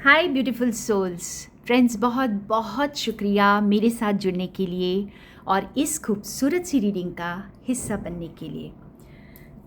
हाय beautiful souls friends, बहुत बहुत शुक्रिया मेरे साथ जुड़ने के लिए और इस खूबसूरत सी रीडिंग का हिस्सा बनने के लिए।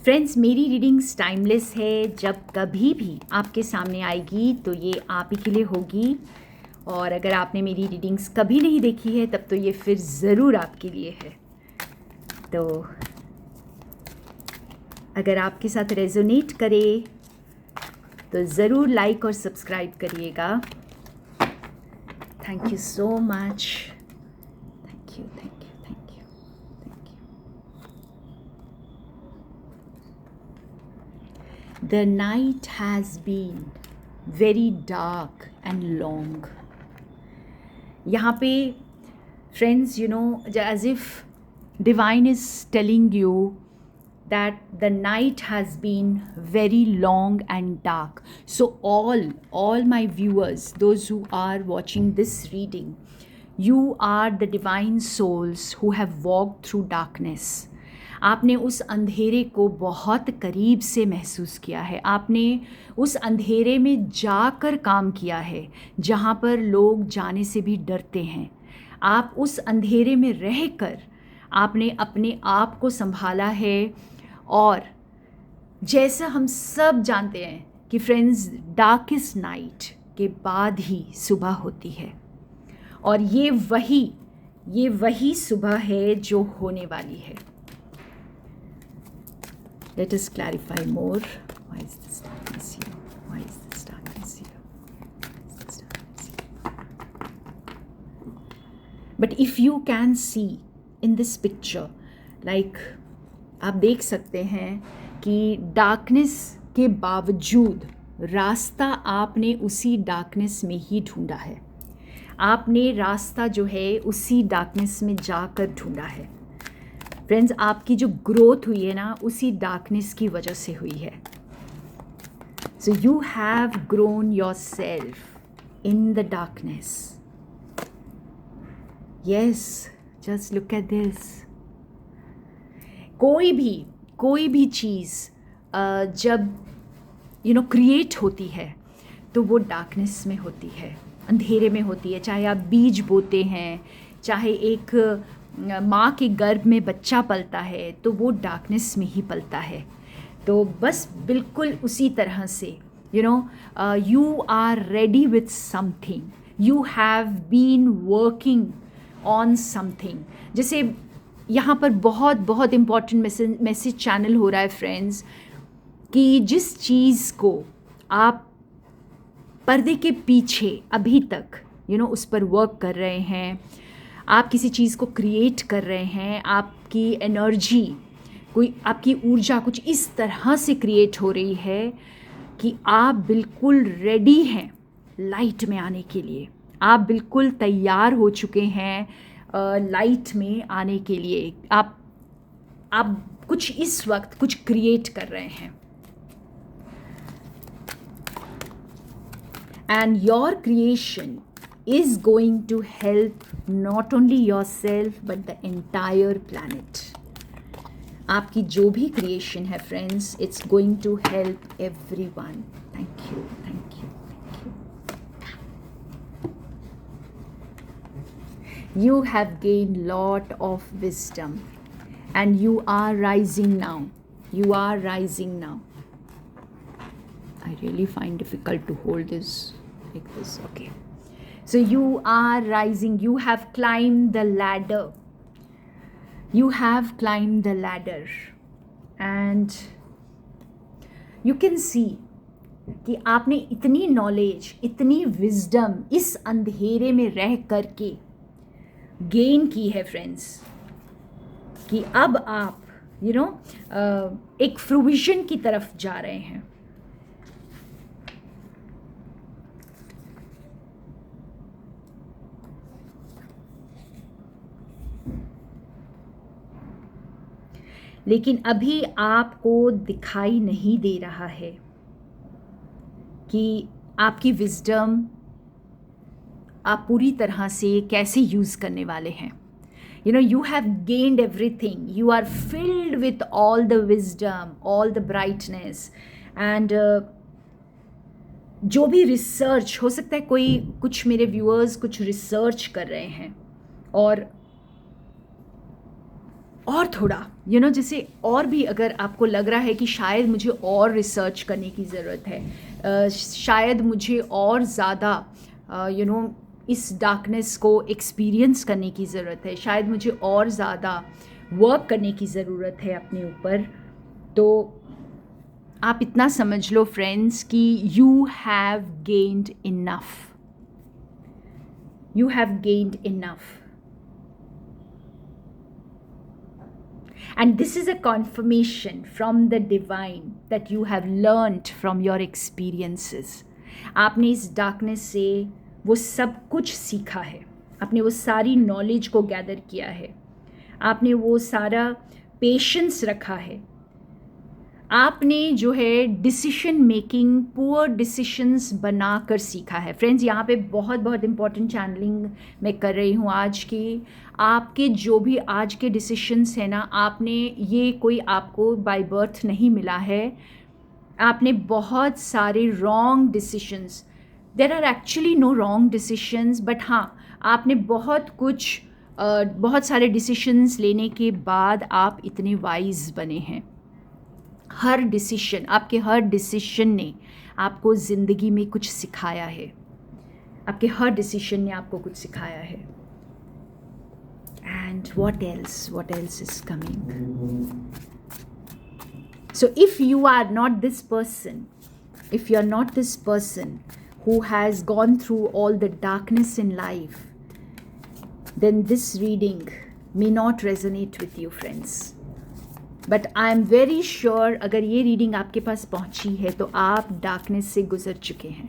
फ्रेंड्स, मेरी रीडिंग्स टाइमलेस है। जब कभी भी आपके सामने आएगी तो ये आप ही के लिए होगी, और अगर आपने मेरी रीडिंग्स कभी नहीं देखी है तब तो ये फिर ज़रूर आपके लिए है। तो अगर आपके साथ रेजोनेट करे तो ज़रूर लाइक और सब्सक्राइब करिएगा। Thank you so much. Thank you, thank you, thank you, thank you. The night has been very dark and long. यहाँ पे friends, as if divine is telling you that the night has been very long and dark. So all my viewers, those who are watching this reading, you are the divine souls who have walked through darkness. आपने उस अंधेरे को बहुत करीब से महसूस किया है। आपने उस अंधेरे में जाकर काम किया है जहाँ पर लोग जाने से भी डरते हैं। आप उस अंधेरे में रहकर आपने अपने आप को संभाला है। और जैसा हम सब जानते हैं कि फ्रेंड्स, डार्केस्ट नाइट के बाद ही सुबह होती है, और ये वही सुबह है जो होने वाली है। Let us clarify more. Why is this darkness here? Why is this darkness here? But if you can see in this picture, like आप देख सकते हैं कि डार्कनेस के बावजूद रास्ता आपने उसी डार्कनेस में ही ढूंढा है। आपने रास्ता जो है उसी डार्कनेस में जाकर ढूंढा है। फ्रेंड्स, आपकी जो ग्रोथ हुई है ना, उसी डार्कनेस की वजह से हुई है। So you have grown your self in the darkness. Yes, just look at this. कोई भी चीज़ जब क्रिएट होती है तो वो डार्कनेस में होती है, अंधेरे में होती है। चाहे आप बीज बोते हैं, चाहे एक माँ के गर्भ में बच्चा पलता है तो वो डार्कनेस में ही पलता है। तो बस बिल्कुल उसी तरह से you are ready with something, you have been working on something. जैसे यहाँ पर बहुत बहुत इम्पॉर्टेंट मैसेज चैनल हो रहा है फ्रेंड्स, कि जिस चीज़ को आप पर्दे के पीछे अभी तक उस पर वर्क कर रहे हैं, आप किसी चीज़ को क्रिएट कर रहे हैं, आपकी एनर्जी, कोई आपकी ऊर्जा कुछ इस तरह से क्रिएट हो रही है कि आप बिल्कुल रेडी हैं लाइट में आने के लिए। आप बिल्कुल तैयार हो चुके हैं लाइट में आने के लिए। आप कुछ इस वक्त कुछ क्रिएट कर रहे हैं, and your creation is going to help not only your self but the entire planet. आपकी जो भी क्रिएशन है friends, it's going to help everyone. Thank you, thank you. You have gained lot of wisdom and you are rising now. You are rising now. I really find difficult to hold this like this. Okay. So you are rising. You have climbed the ladder. You have climbed the ladder. And you can see कि आपने इतनी knowledge, इतनी wisdom इस अंधेरे में रह करके gain की है फ्रेंड्स, कि अब आप एक फ्रूविजन की तरफ जा रहे हैं। लेकिन अभी आपको दिखाई नहीं दे रहा है कि आपकी विजडम आप पूरी तरह से कैसे यूज़ करने वाले हैं। you have gained everything. You are filled with all the wisdom, all the brightness, and जो भी रिसर्च हो सकता है, कोई कुछ मेरे व्यूअर्स कुछ रिसर्च कर रहे हैं और थोड़ा जैसे और भी अगर आपको लग रहा है कि शायद मुझे और रिसर्च करने की ज़रूरत है, शायद मुझे और ज़्यादा इस डार्कनेस को एक्सपीरियंस करने की ज़रूरत है, शायद मुझे और ज़्यादा वर्क करने की ज़रूरत है अपने ऊपर, तो आप इतना समझ लो फ्रेंड्स कि you have gained enough, you have gained enough. And this is a confirmation from the divine that you have learned from your experiences. आपने इस डार्कनेस से वो सब कुछ सीखा है, आपने वो सारी नॉलेज को गैदर किया है, आपने वो सारा पेशेंस रखा है, आपने जो है डिसीशन मेकिंग, पुअर डिसीशंस बना कर सीखा है. फ्रेंड्स, यहाँ पे बहुत बहुत इम्पॉर्टेंट चैनलिंग मैं कर रही हूँ आज की. आपके जो भी आज के डिसीशंस हैं ना, आपने ये कोई आपको बाय बर्थ नहीं मिला है, आपने बहुत सारे wrong decisions, there are actually no wrong decisions, but हाँ, आपने बहुत सारे डिसीशंस लेने के बाद आप इतने वाइज बने हैं. हर डिसीशन, आपके हर डिसीशन ने आपको ज़िंदगी में कुछ सिखाया है, आपके हर डिसीशन ने आपको कुछ सिखाया है. And what else is coming? So if you are not this person who has gone through all the darkness in life, then this reading may not resonate with you, friends. But I am very sure अगर ये reading आपके पास पहुंची है तो आप darkness से गुजर चुके हैं,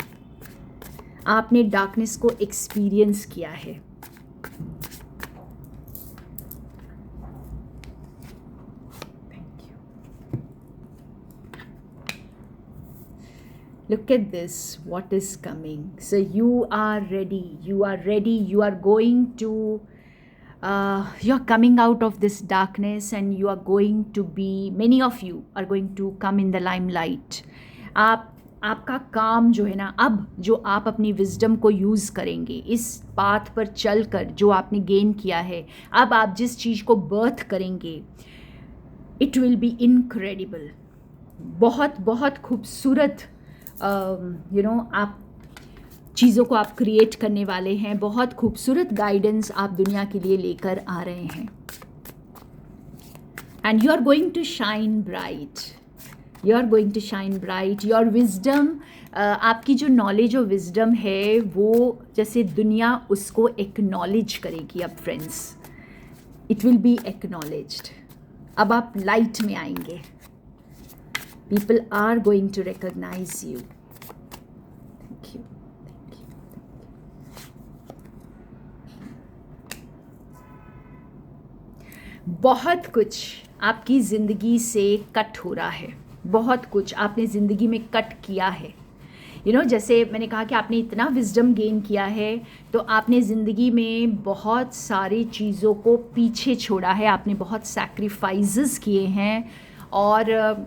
आपने डार्कनेस को एक्सपीरियंस किया है. Thank you. Look at this, what is coming. So you are ready, you are going to you're coming out of this darkness and you are going to be, many of you are going to come in the limelight. आपका काम जो है ना, अब जो आप अपनी wisdom को यूज़ करेंगे, इस पाथ पर चलकर जो आपने गेन किया है, अब आप जिस चीज़ को बर्थ करेंगे, इट विल बी इनक्रेडिबल. बहुत बहुत खूबसूरत आप चीज़ों को आप क्रिएट करने वाले हैं, बहुत खूबसूरत गाइडेंस आप दुनिया के लिए लेकर आ रहे हैं. And you are going to shine bright, you are going to shine bright. Your wisdom, आपकी जो नॉलेज और विजडम है वो जैसे दुनिया उसको एक्नॉलेज करेगी. अब friends, it will be acknowledged. अब आप लाइट में आएंगे, people are going to recognise you. बहुत कुछ आपकी ज़िंदगी से कट हो रहा है, बहुत कुछ आपने ज़िंदगी में कट किया है. जैसे मैंने कहा कि आपने इतना विजडम गेन किया है, तो आपने ज़िंदगी में बहुत सारी चीज़ों को पीछे छोड़ा है, आपने बहुत सैक्रिफाइसेस किए हैं, और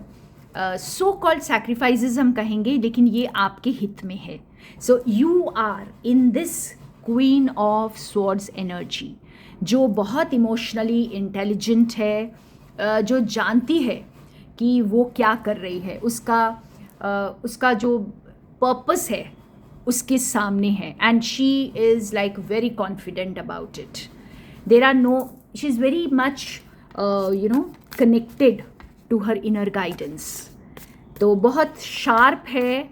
सो कॉल्ड सैक्रिफाइसेस हम कहेंगे, लेकिन ये आपके हित में है. So you are in this queen of swords energy, जो बहुत इमोशनली इंटेलिजेंट है, जो जानती है कि वो क्या कर रही है, उसका जो पर्पस है उसके सामने है. And she is like very confident about it. There are no, she is very much connected to her inner guidance. तो बहुत शार्प है,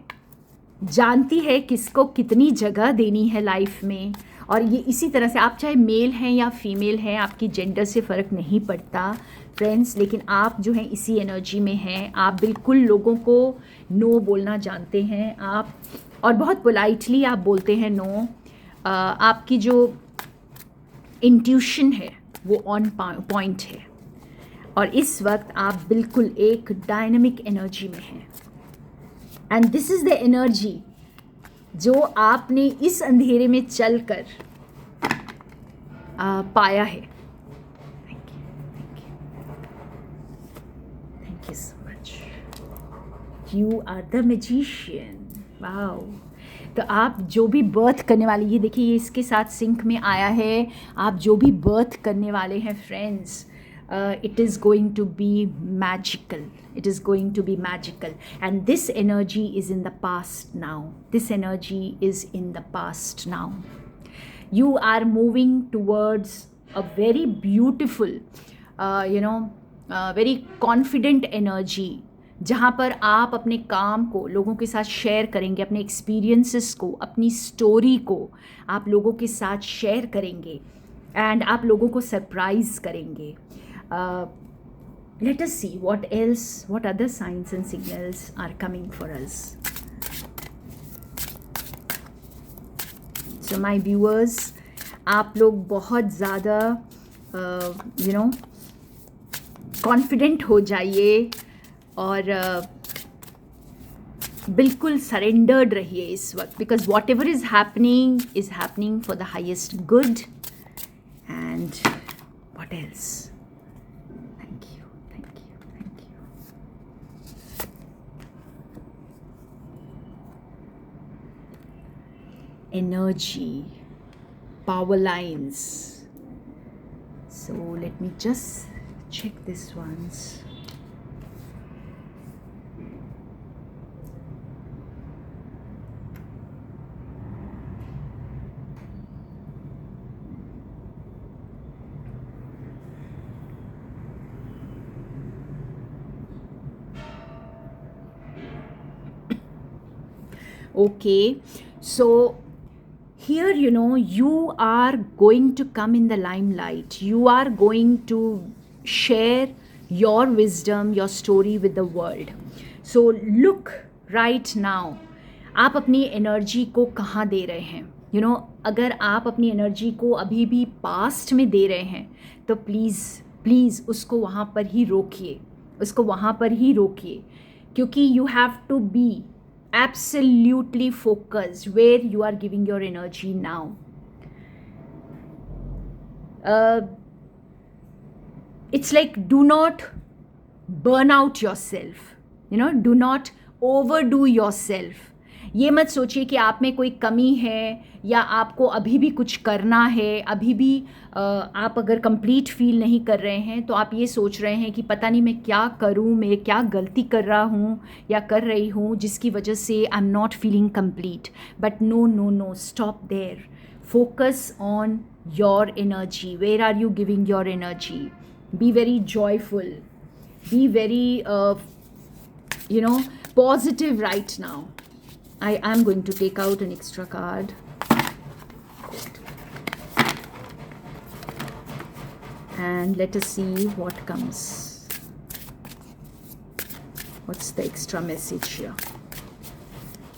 जानती है किसको कितनी जगह देनी है लाइफ में. और ये इसी तरह से, आप चाहे मेल हैं या फीमेल हैं, आपकी जेंडर से फ़र्क नहीं पड़ता फ्रेंड्स, लेकिन आप जो हैं इसी एनर्जी में हैं. आप बिल्कुल लोगों को नो बोलना जानते हैं आप, और बहुत पोलाइटली आप बोलते हैं नो. आपकी जो इंट्यूशन है वो ऑन पॉइंट है, और इस वक्त आप बिल्कुल एक डायनामिक एनर्जी में हैं. And this is the energy जो आपने इस अंधेरे में चलकर पाया है. Thank you so much. You are the magician. Wow. तो आप जो भी बर्थ करने वाले, ये देखिए ये इसके साथ सिंक में आया है, आप जो भी बर्थ करने वाले हैं friends, it is going to be magical. It is going to be magical. And this energy is in the past now. This energy is in the past now. You are moving towards a very beautiful, very confident energy, जहाँ पर आप अपने काम को लोगों के साथ share करेंगे, अपने एक्सपीरियंसेस को, अपनी स्टोरी को आप लोगों के साथ शेयर करेंगे एंड आप लोगों को सरप्राइज करेंगे. Let us see what other signs and signals are coming for us. So my viewers, आप लोग बहुत ज़्यादा कॉन्फिडेंट हो जाइए और बिल्कुल सरेंडर्ड रहिए इस वक्त, because what ever is happening for the highest good. And what else? Energy, power lines. So let me just check this once. Okay, so here, you are going to come in the limelight. You are going to share your wisdom, your story with the world. So look right now, आप अपनी energy को कहाँ दे रहे हैं? अगर आप अपनी energy को अभी भी पास्ट में दे रहे हैं तो प्लीज़ उसको वहाँ पर ही रोकिए, क्योंकि you have to be absolutely focused where you are giving your energy now. It's like, do not burn out yourself, do not overdo yourself. ये मत सोचिए कि आप में कोई कमी है या आपको अभी भी कुछ करना है, अभी भी आप अगर कंप्लीट फील नहीं कर रहे हैं तो आप ये सोच रहे हैं कि पता नहीं मैं क्या करूं, मैं क्या गलती कर रहा हूं या कर रही हूं जिसकी वजह से I am not feeling complete. But no, stop there. Focus on your energy. Where are you giving your energy? Be very joyful, be very positive right now. I am going to take out an extra card. And let us see what comes. What's the extra message here?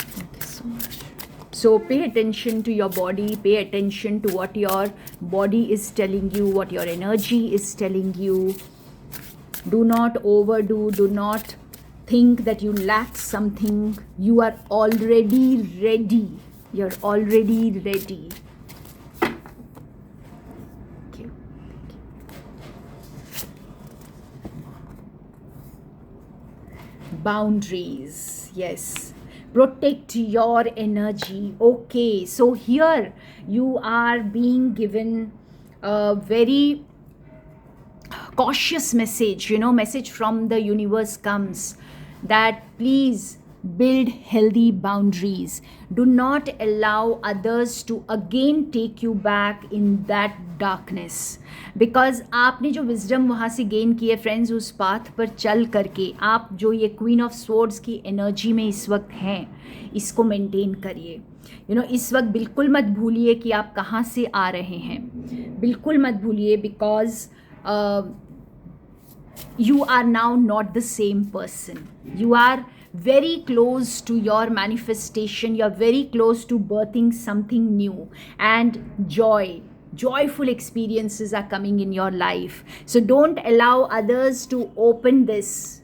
Thank you so much. So pay attention to your body, pay attention to what your body is telling you, what your energy is telling you. Do not overdo, do not think that you lack something. You are already ready. You're already ready. Thank you. Boundaries. Yes. Protect your energy. Okay. So here you are being given a very cautious message. Message from the universe comes that please build healthy boundaries. Do not allow others to again take you back in that darkness. Because आपने जो wisdom वहाँ से gain की है friends, उस path पर चल करके आप जो ये क्वीन ऑफ स्वॉर्ड्स की एनर्जी में इस वक्त हैं, इसको मेंटेन करिए. इस वक्त बिल्कुल मत भूलिए कि आप कहाँ से आ रहे हैं. बिल्कुल मत भूलिए, because you are now not the same person. You are very close to your manifestation. You are very close to birthing something new, and joyful experiences are coming in your life. So don't allow others to open this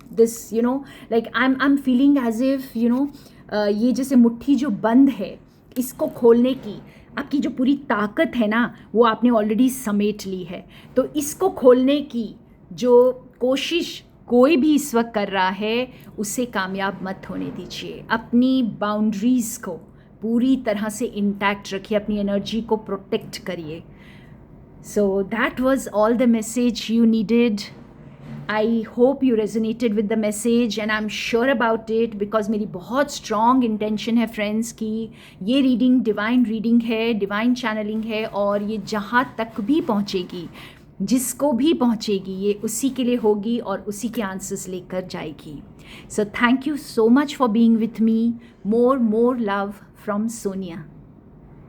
like I'm feeling as if ये जैसे मुट्ठी जो बंद है, इसको खोलने की आपकी जो पूरी ताकत है ना, वो आपने ऑलरेडी समेट ली है. तो इसको खोलने की जो कोशिश कोई भी इस वक्त कर रहा है उसे कामयाब मत होने दीजिए। अपनी बाउंड्रीज़ को पूरी तरह से इंटैक्ट रखिए, अपनी एनर्जी को प्रोटेक्ट करिए। So that was all the message you needed. I hope you resonated with the message and I am sure about it, because मेरी बहुत स्ट्रॉन्ग इंटेंशन है फ्रेंड्स कि ये रीडिंग डिवाइन रीडिंग है, डिवाइन चैनलिंग है, और ये जहाँ तक भी पहुँचेगी, जिसको भी पहुँचेगी, ये उसी के लिए होगी और उसी के आंसर्स लेकर जाएगी। So thank you so much for being with me. More love from Sonia.